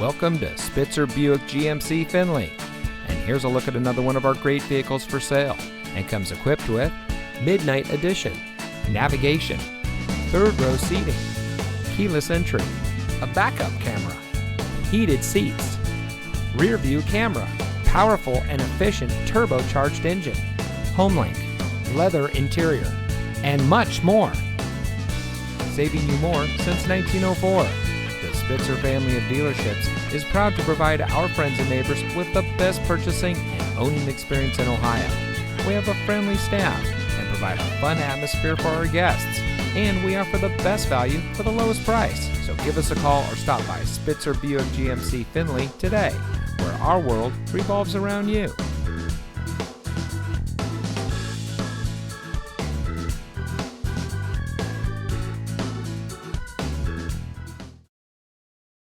Welcome to Spitzer Buick GMC Findlay. And here's a look at another one of our great vehicles for sale, and comes equipped with Midnight Edition, navigation, third row seating, keyless entry, a backup camera, heated seats, rear view camera, powerful and efficient turbocharged engine, HomeLink, leather interior, and much more. Saving you more since 1904. The Spitzer family of dealerships is proud to provide our friends and neighbors with the best purchasing and owning experience in Ohio. We have a friendly staff and provide a fun atmosphere for our guests, and we offer the best value for the lowest price. So give us a call or stop by Spitzer Buick GMC Findlay today, where our world revolves around you.